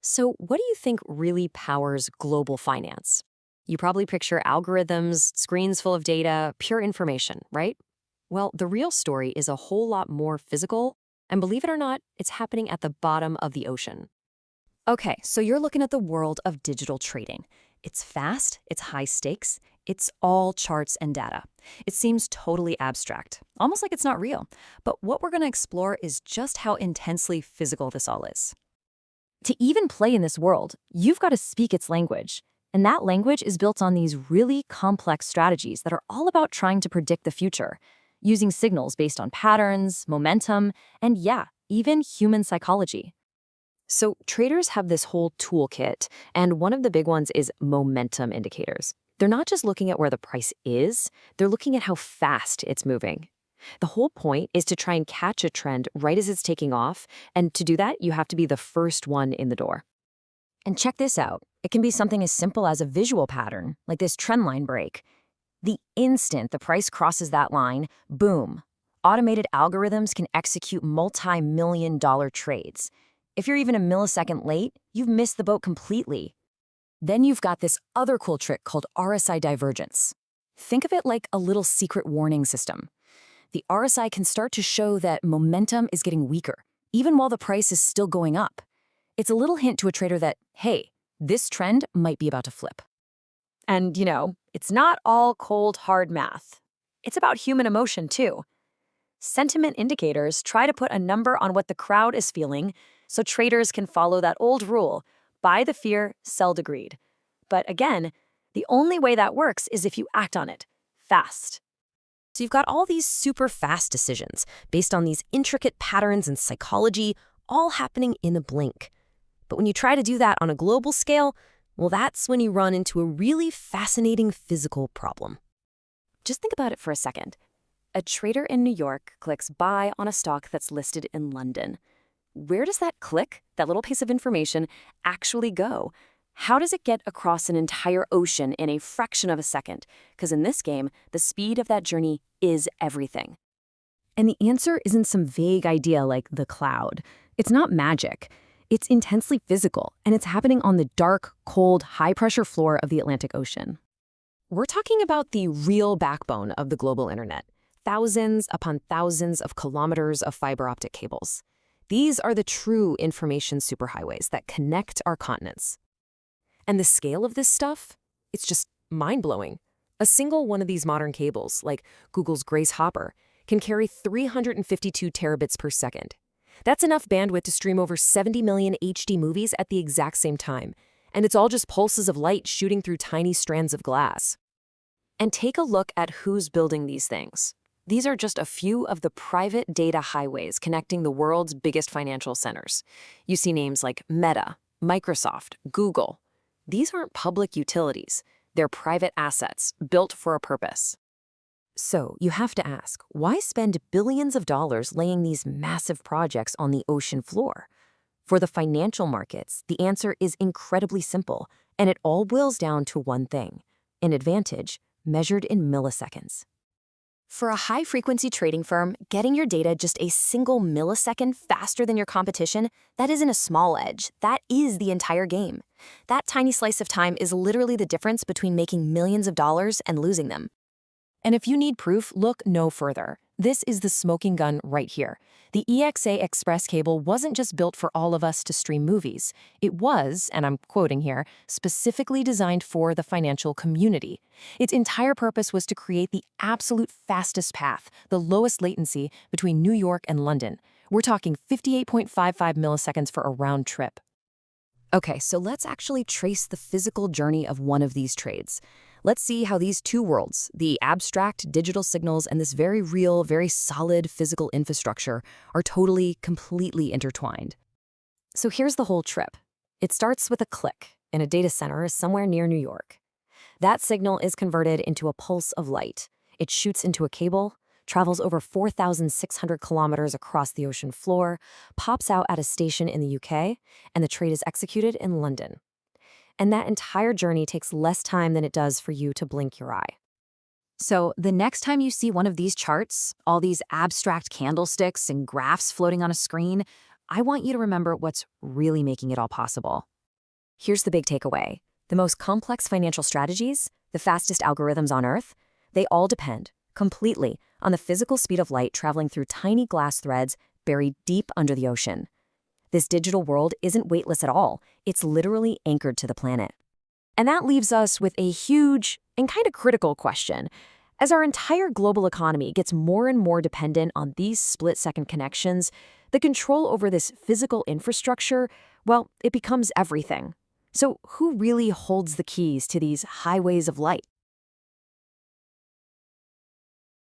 So, what do you think really powers global finance? You probably picture algorithms, screens full of data, pure information, right? Well, the real story is a whole lot more physical, and believe it or not, it's happening at the bottom of the ocean. Okay, so you're looking at the world of digital trading. It's fast, it's high stakes, it's all charts and data. It seems totally abstract, almost like it's not real. But what we're going to explore is just how intensely physical this all is. To even play in this world, you've got to speak its language. And that language is built on these really complex strategies that are all about trying to predict the future, using signals based on patterns, momentum, and yeah, even human psychology. So, traders have this whole toolkit, and one of the big ones is momentum indicators. They're not just looking at where the price is, they're looking at how fast it's moving. The whole point is to try and catch a trend right as it's taking off, and to do that, you have to be the first one in the door. And check this out. It can be something as simple as a visual pattern, like this trend line break. The instant the price crosses that line, boom, automated algorithms can execute multi-million-dollar trades. If you're even a millisecond late, you've missed the boat completely. Then you've got this other cool trick called RSI divergence. Think of it like a little secret warning system. The RSI can start to show that momentum is getting weaker, even while the price is still going up. It's a little hint to a trader that, hey, this trend might be about to flip. And, it's not all cold, hard math. It's about human emotion, too. Sentiment indicators try to put a number on what the crowd is feeling so traders can follow that old rule, buy the fear, sell the greed. But again, the only way that works is if you act on it, fast. So, you've got all these super fast decisions based on these intricate patterns and psychology, all happening in a blink. But when you try to do that on a global scale, well, that's when you run into a really fascinating physical problem. Just think about it for a second. A trader in New York clicks buy on a stock that's listed in London. Where does that click, that little piece of information, actually go? How does it get across an entire ocean in a fraction of a second? Because in this game, the speed of that journey is everything. And the answer isn't some vague idea like the cloud. It's not magic. It's intensely physical, and it's happening on the dark, cold, high-pressure floor of the Atlantic Ocean. We're talking about the real backbone of the global internet. Thousands upon thousands of kilometers of fiber optic cables. These are the true information superhighways that connect our continents. And the scale of this stuff, it's just mind-blowing. A single one of these modern cables, like Google's Grace Hopper, can carry 352 terabits per second. That's enough bandwidth to stream over 70 million HD movies at the exact same time. And it's all just pulses of light shooting through tiny strands of glass. And take a look at who's building these things. These are just a few of the private data highways connecting the world's biggest financial centers. You see names like Meta, Microsoft, Google. These aren't public utilities. They're private assets built for a purpose. So you have to ask, why spend billions of dollars laying these massive projects on the ocean floor? For the financial markets, the answer is incredibly simple, and it all boils down to one thing: an advantage measured in milliseconds. For a high-frequency trading firm, getting your data just a single millisecond faster than your competition, that isn't a small edge. That is the entire game. That tiny slice of time is literally the difference between making millions of dollars and losing them. And if you need proof, look no further. This is the smoking gun right here. The EXA Express cable wasn't just built for all of us to stream movies. It was, and I'm quoting here, specifically designed for the financial community. Its entire purpose was to create the absolute fastest path, the lowest latency between New York and London. We're talking 58.55 milliseconds for a round trip. Okay, so let's actually trace the physical journey of one of these trades. Let's see how these two worlds, the abstract digital signals and this very real, very solid physical infrastructure, are totally, completely intertwined. So here's the whole trip. It starts with a click in a data center somewhere near New York. That signal is converted into a pulse of light. It shoots into a cable, travels over 4,600 kilometers across the ocean floor, pops out at a station in the UK, and the trade is executed in London. And that entire journey takes less time than it does for you to blink your eye. So the next time you see one of these charts, all these abstract candlesticks and graphs floating on a screen, I want you to remember what's really making it all possible. Here's the big takeaway. The most complex financial strategies, the fastest algorithms on Earth, they all depend completely on the physical speed of light traveling through tiny glass threads buried deep under the ocean. This digital world isn't weightless at all. It's literally anchored to the planet. And that leaves us with a huge and kind of critical question. As our entire global economy gets more and more dependent on these split-second connections, the control over this physical infrastructure, well, it becomes everything. So who really holds the keys to these highways of light?